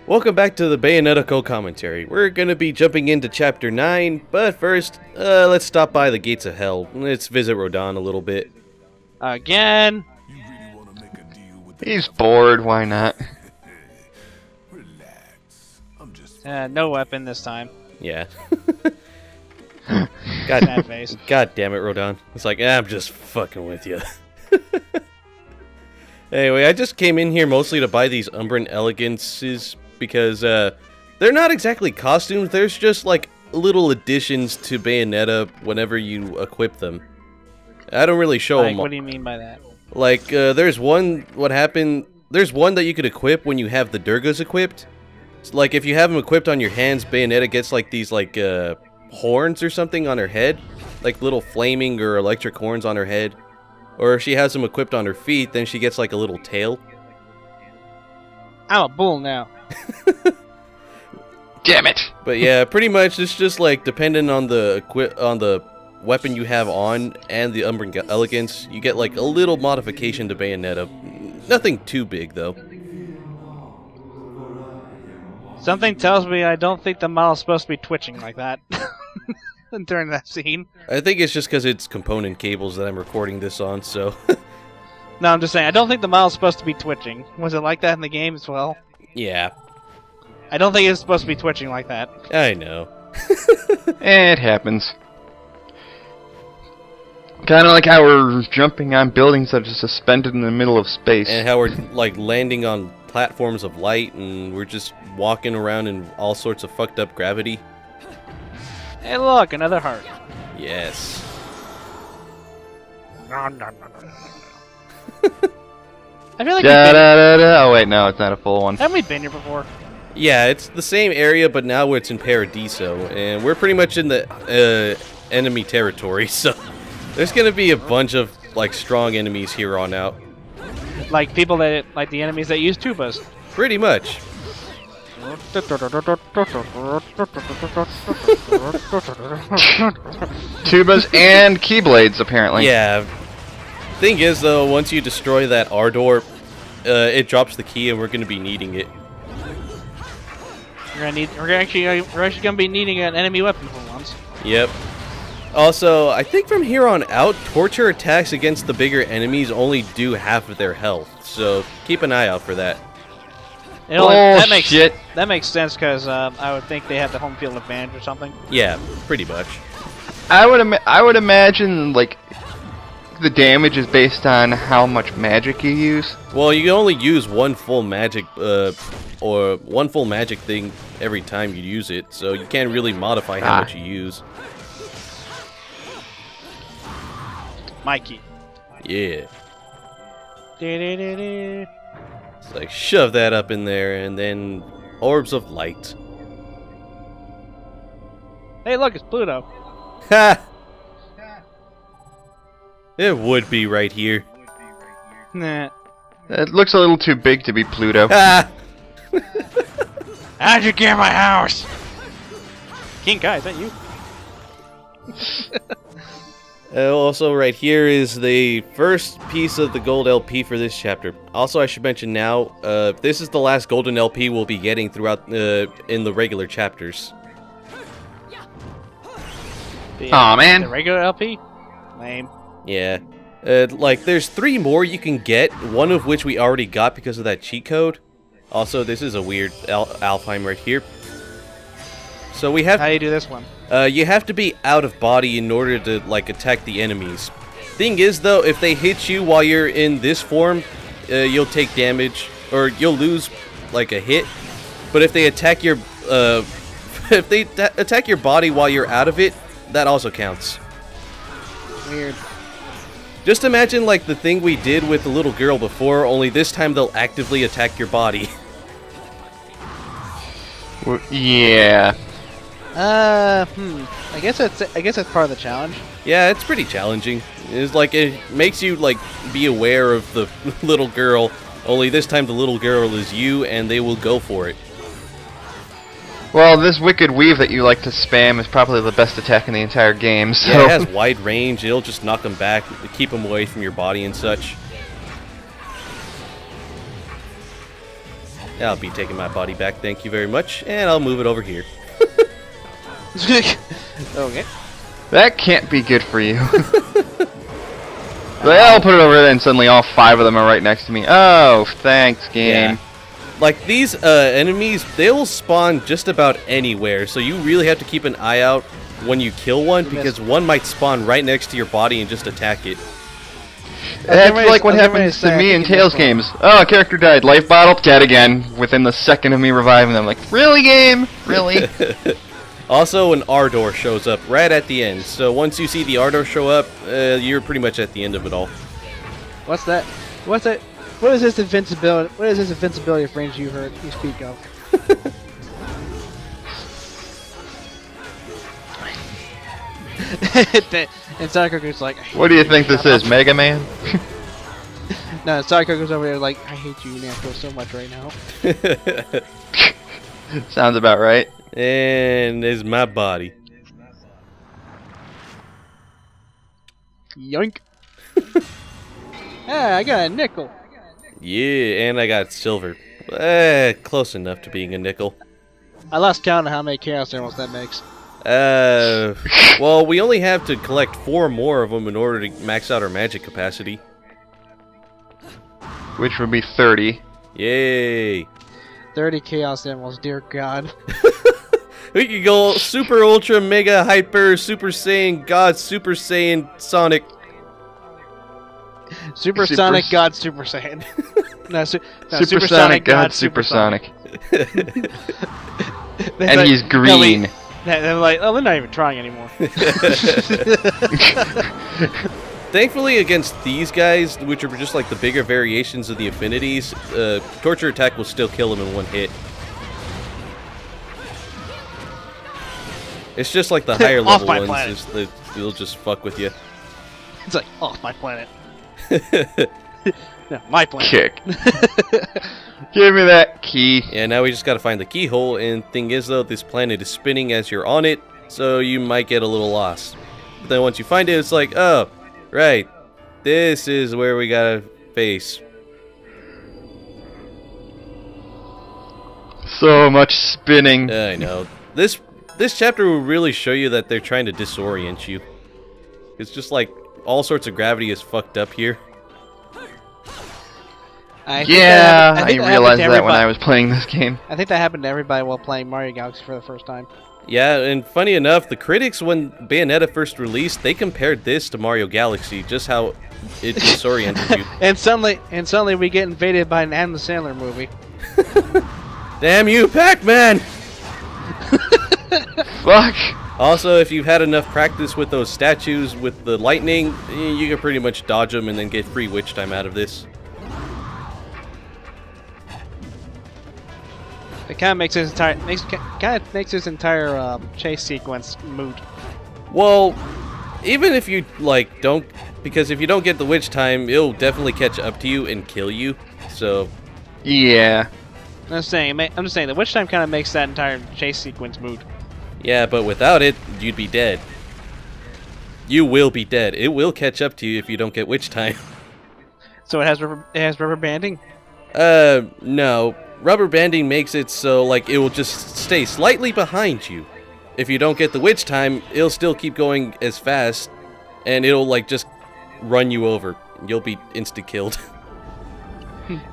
Welcome back to the Bayonetta co-commentary. We're gonna be jumping into Chapter 9, but first, let's stop by the Gates of Hell. Let's visit Rodan a little bit. Again? He's bored, why not? No weapon this time. Yeah. Sad face. God damn it, Rodan. It's like, I'm just fucking with you. Anyway, I just came in here mostly to buy these Umbran Elegances because they're not exactly costumes, there's just like little additions to Bayonetta whenever you equip them. I don't really show them. What do you mean by that? Like, there's one that you could equip when you have the Durgas equipped. It's like, if you have them equipped on your hands, Bayonetta gets like these like horns or something on her head. Like little flaming or electric horns on her head. Or if she has them equipped on her feet, then she gets like a little tail. I'm a bull now. Damn it! But yeah, pretty much it's just like depending on the weapon you have on and the Umbran Elegance, you get like a little modification to Bayonetta. Nothing too big though. Something tells me I don't think the model's supposed to be twitching like that during that scene. I think it's just because it's component cables that I'm recording this on, so... No, I'm just saying, I don't think the model's supposed to be twitching. Was it like that in the game as well? Yeah. I don't think it's supposed to be twitching like that. I know. It happens. Kinda like how we're jumping on buildings that are suspended in the middle of space. And how we're like landing on platforms of light and we're just walking around in all sorts of fucked up gravity. Hey look, another heart. Yes. I feel like Oh wait, no, it's not a full one. haven't we been here before? Yeah, it's the same area, but now it's in Paradiso, and we're pretty much in the enemy territory, so there's gonna be a bunch of like strong enemies here on out. Like people that, like the enemies that use tubas. Pretty much. Tubas and keyblades, apparently. Yeah. Thing is, though, once you destroy that Ardor, it drops the key, and we're gonna be needing it. We're actually gonna be needing an enemy weapon for once. Yep. Also, I think from here on out, torture attacks against the bigger enemies only do half of their health, so keep an eye out for that. That makes sense because I would think they have the home field advantage or something. Yeah, pretty much. I would imagine like the damage is based on how much magic you use. Well, you can only use one full magic or one full magic thing every time you use it, so you can't really modify how much you use. Mikey. Yeah. It's like, shove that up in there, and then orbs of light. Hey, look, it's Pluto. Ha! It would be right here. Nah. It looks a little too big to be Pluto. Ha! How'd you get my house? King Kai, is that you? Also, right here is the first piece of the gold LP for this chapter. Also, I should mention now, this is the last golden LP we'll be getting throughout in the regular chapters. Aw, man. The regular LP? Lame. Yeah. Like, there's 3 more you can get, one of which we already got because of that cheat code. Also, this is a weird Alfheim right here. So we have... How do you do this one? You have to be out of body in order to, like, attack the enemies. Thing is, though, if they hit you while you're in this form, you'll take damage, or you'll lose, like, a hit. But if they attack your, if they attack your body while you're out of it, that also counts. Weird. Just imagine, like, the thing we did with the little girl before, only this time they'll actively attack your body. Yeah. I guess that's part of the challenge. Yeah, it's pretty challenging. It's like, it makes you, like, be aware of the little girl, only this time the little girl is you, and they will go for it. Well, this Wicked Weave that you like to spam is probably the best attack in the entire game, so... Yeah, it has wide range, it'll just knock them back, keep them away from your body and such. I'll be taking my body back, thank you very much, and I'll move it over here. Okay. That can't be good for you. Well, I'll put it over there, and suddenly all 5 of them are right next to me. Oh, thanks, game. Yeah. Like, these enemies, they'll spawn just about anywhere, so you really have to keep an eye out when you kill one, because one might spawn right next to your body and just attack it. That's like what happens to me in Tales games. Oh, a character died. Life bottle, dead again, within the second of me reviving them. Like, really, game? Really? Also, an R-door shows up right at the end, so once you see the R-door show up, you're pretty much at the end of it all. What's that? What's that? What is this invincibility? What is this invincibility range you speak of? And Psycho's like, what do you think this is, Mega Man? No, Psycho's over there like, I hate you, Namco, so much right now. Sounds about right. And there's my body. Yoink. Ah, I got a nickel. Yeah, and I got silver. Close enough to being a nickel. I lost count of how many Chaos Emeralds that makes. Well, we only have to collect 4 more of them in order to max out our magic capacity. Which would be 30. Yay! 30 Chaos Emeralds, dear God. We could go Super Ultra Mega Hyper Super Saiyan God Super Saiyan Sonic. Supersonic God Super Saiyan. Supersonic God Supersonic. And he's green. They're like, oh, they're not even trying anymore. Thankfully, against these guys, which are just like the bigger variations of the affinities, Torture Attack will still kill them in one hit. It's just like the higher level ones, they'll just fuck with you. It's like, off my planet. No, my planet. Kick. Give me that key. Yeah, now we just gotta find the keyhole, and thing is though, this planet is spinning as you're on it, so you might get a little lost. But then once you find it, it's like, oh, right, this is where we gotta face. So much spinning. I know. This chapter will really show you that they're trying to disorient you. It's just like all sorts of gravity is fucked up here. I realized that when I was playing this game. I think that happened to everybody while playing Mario Galaxy for the first time. Yeah, and funny enough, the critics, when Bayonetta first released, they compared this to Mario Galaxy, just how it disoriented you. and suddenly we get invaded by an Adam Sandler movie. Damn you, Pac-Man! Fuck! Also, if you've had enough practice with those statues with the lightning, you can pretty much dodge them and then get free witch time out of this. It kind of makes this entire chase sequence moot. Well, even if you don't, because if you don't get the witch time, it'll definitely catch up to you and kill you. So, yeah. I'm just saying the witch time kind of makes that entire chase sequence moot. Yeah, but without it, you'd be dead. You will be dead. It will catch up to you if you don't get witch time. So it has rubber banding? No. Rubber banding makes it so like it will just stay slightly behind you. If you don't get the witch time, it'll still keep going as fast, and it'll like just run you over. You'll be insta-killed.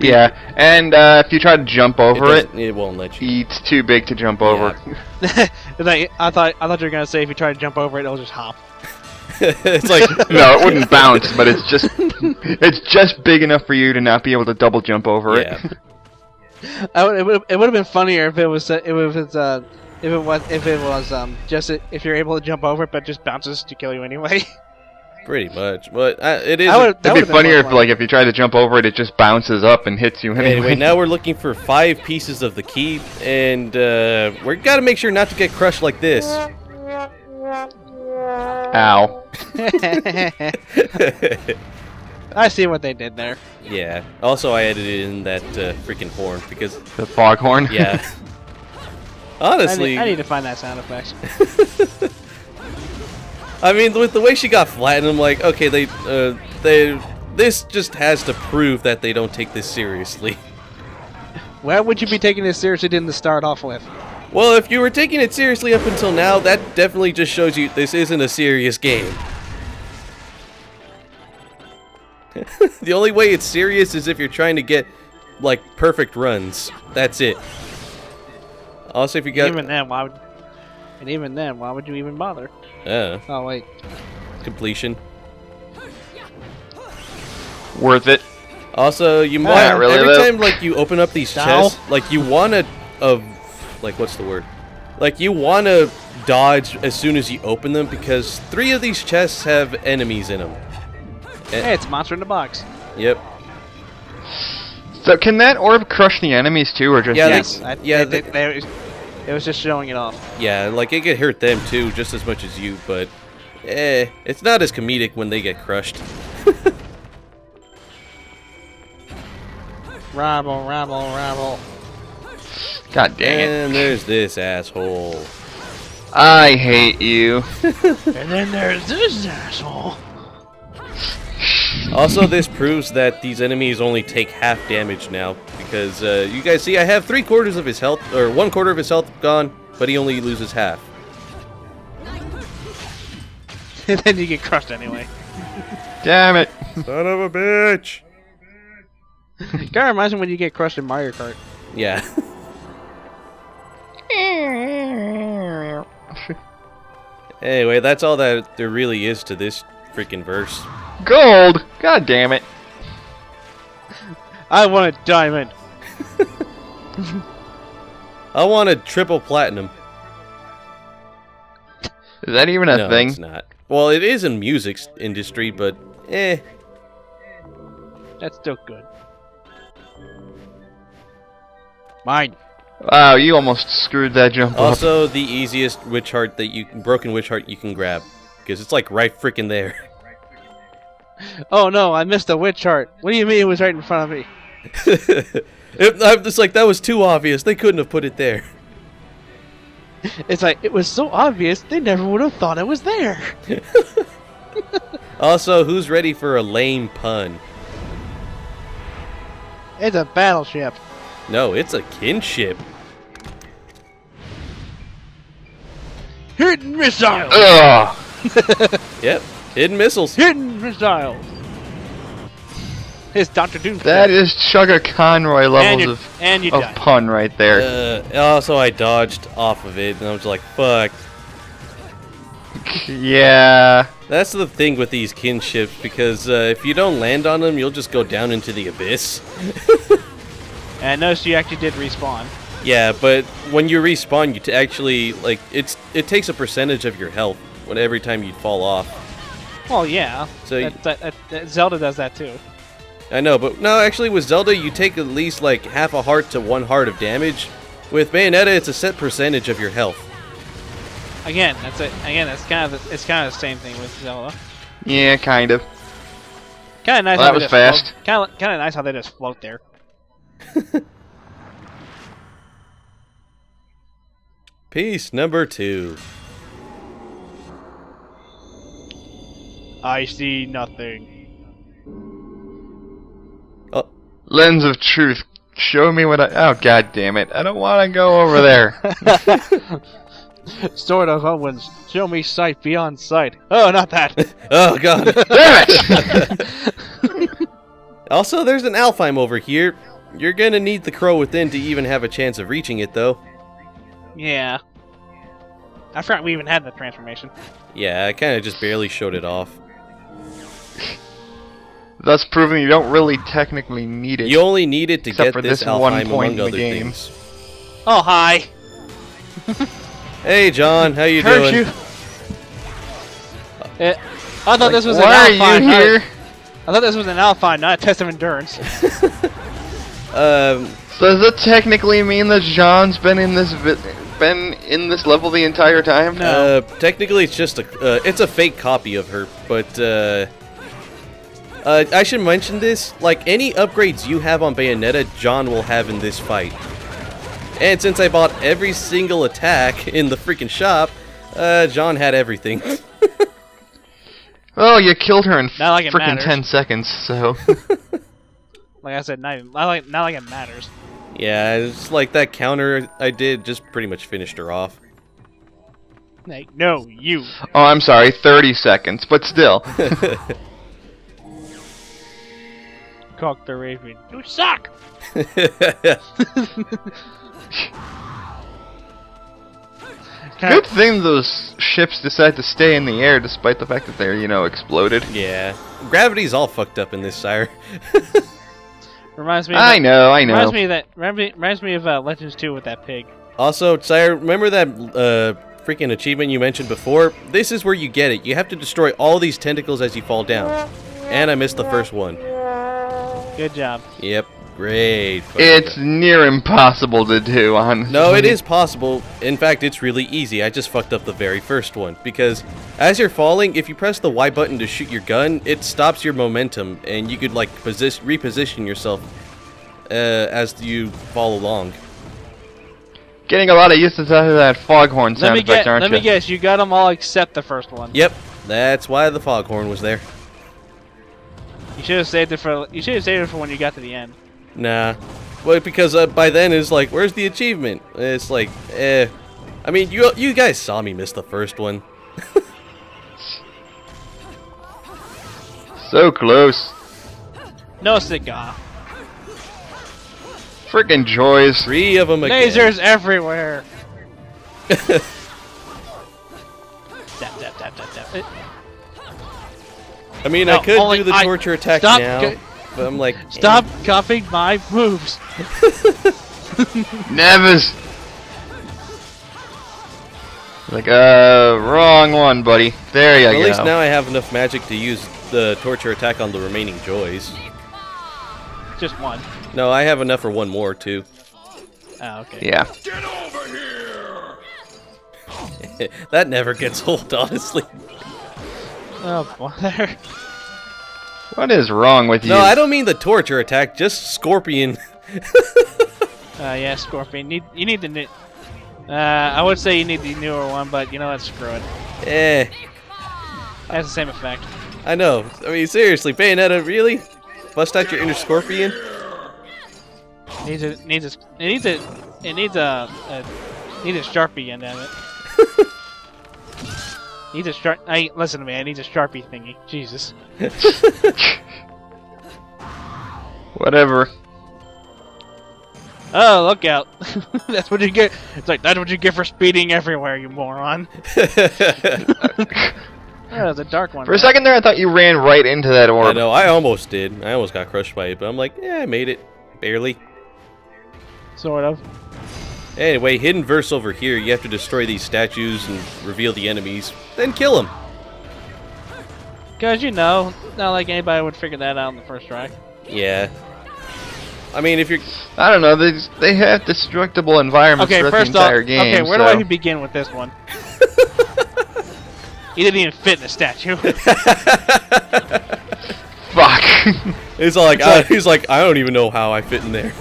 Yeah, and if you try to jump over it won't let you. It's too big to jump over. I thought you were gonna say if you try to jump over it, it'll just hop. It's like no, it wouldn't bounce, but it's just big enough for you to not be able to double jump over it. It would have been funnier if it was just if you're able to jump over it, but it just bounces to kill you anyway. Pretty much, but it is. It'd be funnier if you try to jump over it, it just bounces up and hits you anyway. Anyway, now we're looking for 5 pieces of the key, and we gotta make sure not to get crushed like this. Ow. I see what they did there. Yeah. Also, I edited in that freaking horn because the foghorn. Yeah. Honestly, I need to find that sound effect. I mean, with the way she got flattened, I'm like, okay, this just has to prove that they don't take this seriously. Why would you be taking this seriously to start off with? Well, if you were taking it seriously up until now, that definitely just shows you this isn't a serious game. The only way it's serious is if you're trying to get, like, perfect runs. That's it. Also, if you got... Even then, why would you even bother? Oh, wait. Completion. Worth it. Also, you might... really, every though. time, like, you open up these chests, like, you want to... like, what's the word? Like, you want to dodge as soon as you open them, because 3 of these chests have enemies in them. Hey, it's a monster in the box. Yep. So can that orb crush the enemies too, or just... Yeah, Yes. it was just showing it off. Yeah, like, it could hurt them, too, just as much as you, but... it's not as comedic when they get crushed. Rabble, rabble, rabble. God dang it. And there's this asshole. I hate you. And then there's this asshole. Also, this proves that these enemies only take half damage now, because you guys see I have 3/4 of his health, or 1/4 of his health gone, but he only loses half. And then you get crushed anyway. Damn it. Son of a bitch! Kinda reminds me when you get crushed in Mario Kart. Yeah. Anyway, that's all that there really is to this freaking verse. Gold! God damn it. I want a diamond. I want a triple platinum. Is that even a No, thing? it's not. Well, it is in music industry, but That's still good. Mine. Wow, you almost screwed that jump up. Also, the easiest witch heart broken witch heart you can grab, because it's like right freaking there. Oh no, I missed a witch heart. What do you mean it was right in front of me? I'm just like, that was too obvious. They couldn't have put it there. It's like, it was so obvious, they never would have thought it was there. Also, who's ready for a lame pun? It's a battleship. No, it's a kinship. Hidden missiles! Ugh! Yep, hidden missiles. Hidden missiles! It's Dr. Doom. That is Chugga Conroy levels and you of died. pun right there. Also, I dodged off of it, and I was like, fuck. Yeah. That's the thing with these kinships, because if you don't land on them, you'll just go down into the abyss. And notice you actually did respawn. Yeah, but when you respawn, you actually, like, it takes a percentage of your health every time you fall off. Well, yeah. So Zelda does that too. I know, but no, actually with Zelda, you take at least like half a heart to 1 heart of damage. With Bayonetta, it's a set percentage of your health. Again, that's it. Again, it's kind of the same thing with Zelda. Yeah, kind of. Kind of nice. Well, that was fast. Kind of nice how they just float there. Piece number 2. I see nothing. Oh, Lens of truth. Show me what I... Oh, god damn it. I don't want to go over there. Sword of Owens, show me sight beyond sight. Oh, not that. oh god. Damn it! Also, there's an Alfheim over here. You're gonna need the crow within to even have a chance of reaching it, though. Yeah. I forgot we even had that transformation. Yeah, I kind of just barely showed it off. Thus proving you don't really technically need it. You only need it to Except get for this this one Alfheim point among in the other game. things. Oh, hi. Hey, John, how you Hurt doing? you. I thought this was an Why Alpine. are you here? I thought this was an Alpine, not a test of endurance. So does that technically mean that John's been in this level the entire time? No. Technically, it's just it's a fake copy of her, but I should mention this. Like any upgrades you have on Bayonetta, John will have in this fight. And since I bought every single attack in the freaking shop, John had everything. Oh, you killed her in Not like it frickin' matters. 10 seconds, so... Like I said, not like it matters. Yeah, it's like that counter I did just pretty much finished her off. Like, no, you. Oh, I'm sorry, 30 seconds, but still. Cock the Raven. You suck! Good thing those ships decide to stay in the air despite the fact that they're, you know, exploded. Yeah. Gravity's all fucked up in this, Sire. Reminds me of I know. Reminds me of Legends 2 with that pig. Also, Sire, remember that freaking achievement you mentioned before? This is where you get it. You have to destroy all these tentacles as you fall down. And I missed the first one. Good job. Yep. Great. It's near impossible to do, honestly. No, it is possible. In fact, it's really easy. I just fucked up the very first one. Because as you're falling, if you press the Y button to shoot your gun, it stops your momentum. And you could, like, reposition yourself as you fall along. Getting a lot of use out of that foghorn sound effect, aren't you? Let me guess, you got them all except the first one. Yep. That's why the foghorn was there. You should have saved it for when you got to the end. Nah. Well, because by then it's like, where's the achievement? It's like, I mean, you guys saw me miss the first one. So close. No cigar. Frickin' joys. 3 of them again. Lasers everywhere. Dap, dap, dap, dap, dap. I mean, No, I could do the torture attack now, but I'm like... Stop copying my moves! Nevis! Like, wrong one, buddy. There you go. At least now I have enough magic to use the torture attack on the remaining joys. Just one. No, I have enough for one more, too. Oh, okay. Yeah. Get over here! That never gets old, honestly. Oh, bother. What is wrong with you? No, I don't mean the torture attack, just Scorpion. Yeah, Scorpion. You need the new... I would say you need the newer one, but you know what? Screw it. Eh. Has the same effect. I know. I mean, seriously, Bayonetta, really? Bust out your inner Scorpion? It needs a Sharpie end of it. Needs a Sharp. Listen to me. I need a Sharpie thingy. Jesus. Whatever. Oh, look out! That's what you get. It's like that's what you get for speeding everywhere, you moron. Oh, the dark one. For a second there, I thought you ran right into that orb. I know, I almost did. I almost got crushed by it, but I'm like, yeah, I made it. Barely. Sort of. Anyway, hidden verse over here. You have to destroy these statues and reveal the enemies, then kill them. Cause you know, not like anybody would figure that out in the first try. Yeah. I mean, if you're... I don't know, they have destructible environments throughout the entire game. Okay, where do I begin with this one? He didn't even fit in the statue. Fuck. He's like, I don't even know how I fit in there.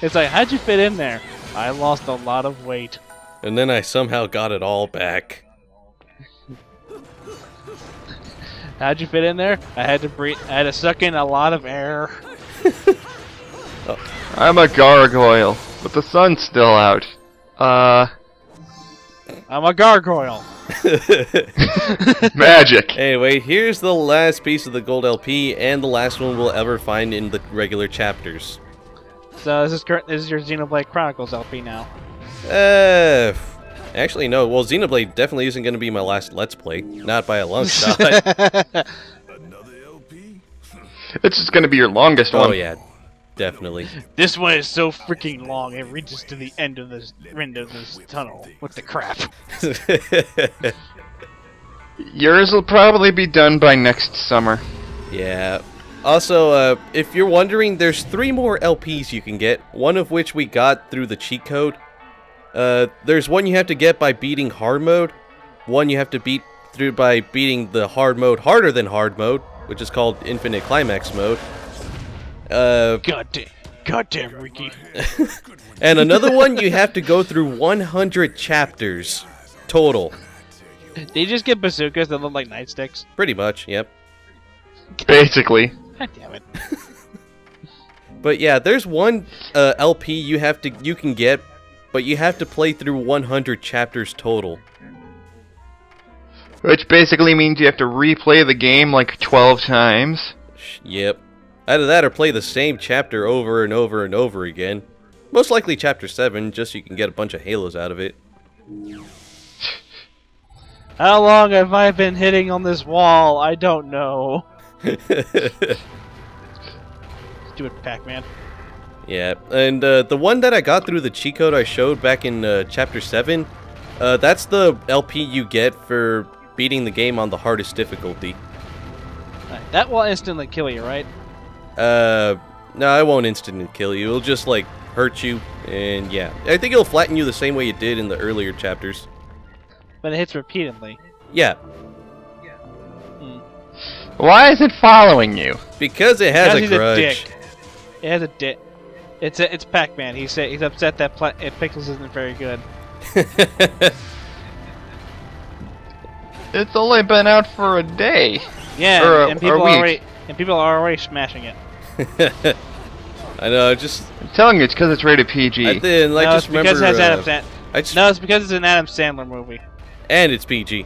It's like, how'd you fit in there? I lost a lot of weight. And then I somehow got it all back. How'd you fit in there? I had to breathe. I had to suck in a lot of air. Oh. I'm a gargoyle, but the sun's still out. I'm a gargoyle. Magic. Anyway, here's the last piece of the gold LP, and the last one we'll ever find in the regular chapters. So this is your Xenoblade Chronicles LP now. Actually no. Well, Xenoblade definitely isn't going to be my last Let's Play, not by a long shot. Another LP? It's just gonna be your longest one. Oh yeah, definitely. This one is so freaking long. It reaches to the end of this tunnel. What the crap? Yours will probably be done by next summer. Yeah. Also, if you're wondering, there's 3 more LPs you can get, one of which we got through the cheat code. There's one you have to get by beating hard mode, one you have to beat through by beating the hard mode harder than hard mode, which is called Infinite Climax mode. Goddamn, Ricky. And another one you have to go through 100 chapters total. They just get bazookas that look like nightsticks. Pretty much, yep. Basically. God damn it. But yeah, there's one LP you can get, but you have to play through 100 chapters total. Which basically means you have to replay the game like 12 times. Yep. Either that or play the same chapter over and over and over again. Most likely chapter 7, just so you can get a bunch of halos out of it. How long have I been hitting on this wall? I don't know. Stupid Pac-Man. Yeah, and the one that I got through the cheat code I showed back in chapter 7, that's the LP you get for beating the game on the hardest difficulty. Right, that will instantly kill you, right? No, it won't instantly kill you. It'll just, like, hurt you, and yeah. I think it'll flatten you the same way it did in the earlier chapters. But it hits repeatedly. Yeah. Why is it following you? Because it has a grudge. A dick. It has a dick. It's Pac-Man. He's upset that Pickles isn't very good. It's only been out for a day. Yeah, or and people are already smashing it. I know, just... I'm telling you, it's because it's rated PG. I didn't, like, no, just it's because remember... it has Adam No, it's because it's an Adam Sandler movie. And it's PG.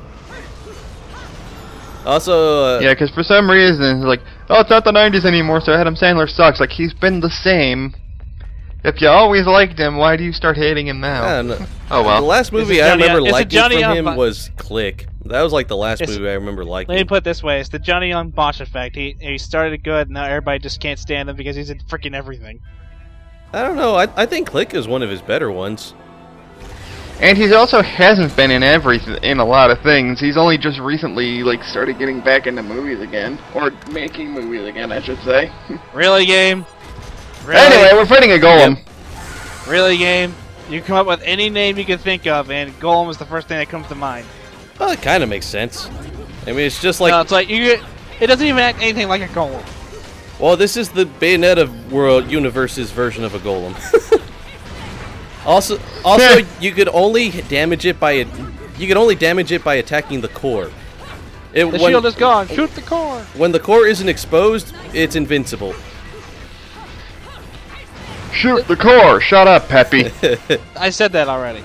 Also, yeah, because for some reason, it's like, oh, it's not the 90s anymore, so Adam Sandler sucks. Like, he's been the same. If you always liked him, why do you start hating him now? I don't know. Oh, well. The last movie I remember liking from him Young was Click. That was like the last movie I remember liking. Let me put it this way. It's the Johnny Young Bosch effect. He started good, and now everybody just can't stand him because he's in freaking everything. I don't know. I think Click is one of his better ones. And he also hasn't been in in a lot of things. He's only just recently, like, started getting back into movies again. Or making movies again, I should say. Really, game? Really? Anyway, we're fighting a golem. Yep. Really, game? You come up with any name you can think of, and Golem is the first thing that comes to mind. Well, it kind of makes sense. I mean, it's just like... No, it's like, it doesn't even act anything like a Golem. Well, this is the Bayonetta world universe's version of a golem. also, you could only damage it by attacking the core. The shield is gone. Shoot the core. When the core isn't exposed, it's invincible. Shoot the core. Shut up, Peppy. I said that already.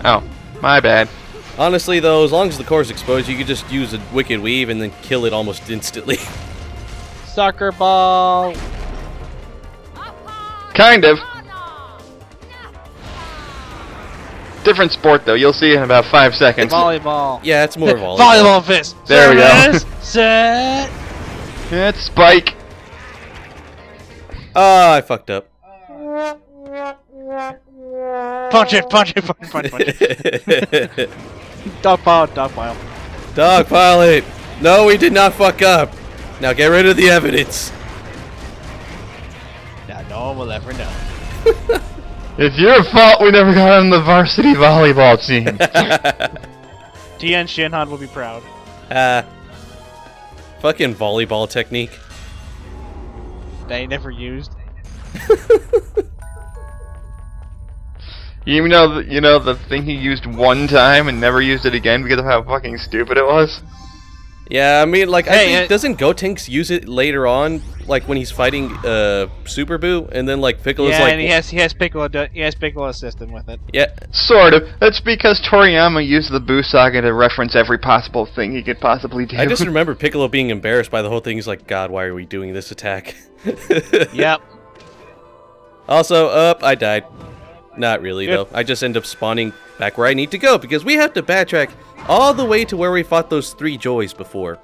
Oh, my bad. Honestly, though, as long as the core is exposed, you could just use a Wicked Weave and then kill it almost instantly. Soccer ball. Kind of. Different sport, though. You'll see in about 5 seconds. Volleyball. Yeah, it's more volleyball. Volleyball fist. There we go. Set. It's Spike. Ah, I fucked up. Punch it, punch it, punch it, punch it. Dogpile, dogpile. Dogpile it. No, we did not fuck up. Now get rid of the evidence. Now no one will ever know. It's your fault we never got on the varsity volleyball team. Tien Shinhan will be proud. Fucking volleyball technique. They never used. You know the thing he used one time and never used it again because of how fucking stupid it was? Yeah, I mean, like, Hey, I think, doesn't Gotenks use it later on, like when he's fighting Super Boo, and then like Piccolo's yeah, like, and he has Piccolo system with it. yeah, Sort of. That's because Toriyama used the Boo Saga to reference every possible thing he could possibly do. I just remember Piccolo being embarrassed by the whole thing. He's like, God, why are we doing this attack? Yep. Also, I died. Not really, Good. though. I just end up spawning back where I need to go, because we have to backtrack all the way to where we fought those 3 joys before.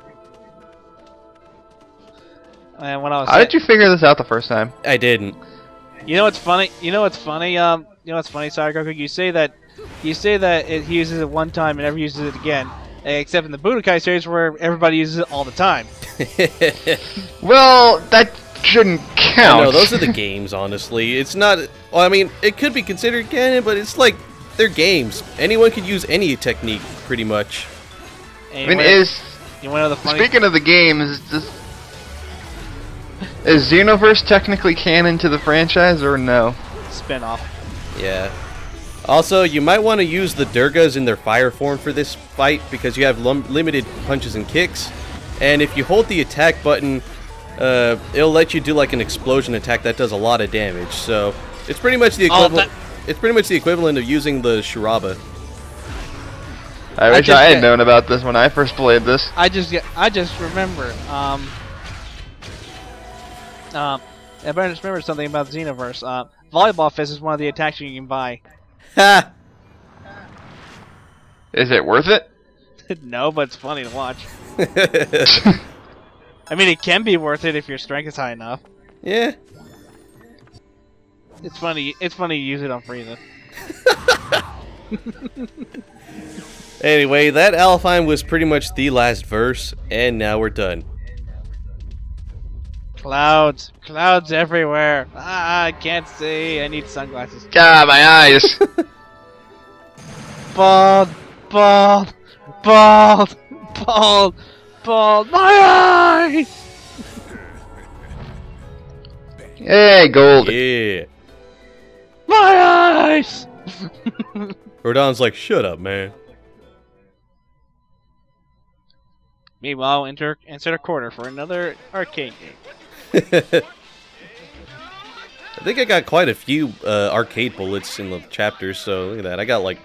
And when I was How did you figure this out the first time? I didn't. You know what's funny? You know what's funny? Cybergoku? You say that he uses it one time and never uses it again. Except in the Budokai series where everybody uses it all the time. Well, that shouldn't count. No, those are the games, honestly. It's not... Well, I mean, it could be considered canon, but it's like, they're games. Anyone could use any technique, pretty much. Anyway, I mean, you want to know the funny... speaking of the games, is Xenoverse technically canon to the franchise, or no? Spin-off. Yeah. Also, you might want to use the Durgas in their fire form for this fight, because you have limited punches and kicks. And if you hold the attack button it'll let you do like an explosion attack that does a lot of damage. So it's pretty much the equivalent. It's pretty much the equivalent of using the Shuraba. I wish I had known about this when I first played this. I just remember. I just remember something about Xenoverse. Volleyball Fist is one of the attacks you can buy. Ha! Is it worth it? No, but it's funny to watch. I mean, it can be worth it if your strength is high enough. Yeah. It's funny. It's funny to use it on Frieza. Anyway, that Alfheim was pretty much the last verse, and now we're done. Clouds, clouds everywhere. Ah, I can't see. I need sunglasses. God, my eyes. Bald, bald, bald, bald, bald. My eyes. Hey, gold. Yeah. My eyes. Rodon's like, shut up, man. Meanwhile, insert a quarter for another arcade game. I think I got quite a few arcade bullets in the chapters, so look at that. I got like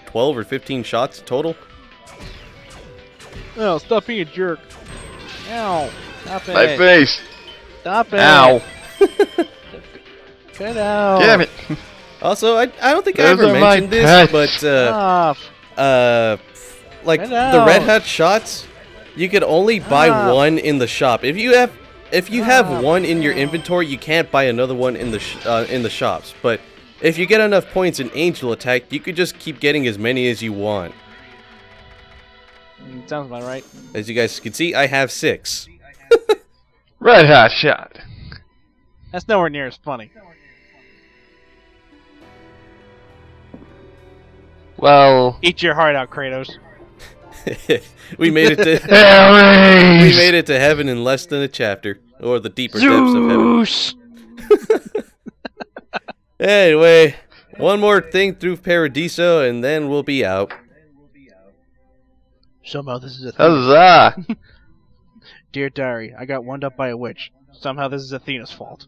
12 or 15 shots total. Oh, stop being a jerk. Ow. Stop it. My face. Stop it. Ow. Get out. Damn it. Also, I don't think I Those ever are my mentioned this, pets. but Stop. like Get the out. Red Hot shots, you could only buy one in the shop. If you have one in your inventory, you can't buy another one in the shops. But if you get enough points in Angel Attack, you could just keep getting as many as you want. Sounds about right. As you guys can see, I have 6. Red hot shot. That's nowhere near as funny. Well, Eat your heart out, Kratos. We made it to Ares! we made it to heaven in less than a chapter, or the deeper depths of heaven. Zeus! Anyway, one more thing through Paradiso, and then we'll be out. Somehow this is a Huzzah! Dear Diary, I got wound up by a witch. Somehow this is Athena's fault.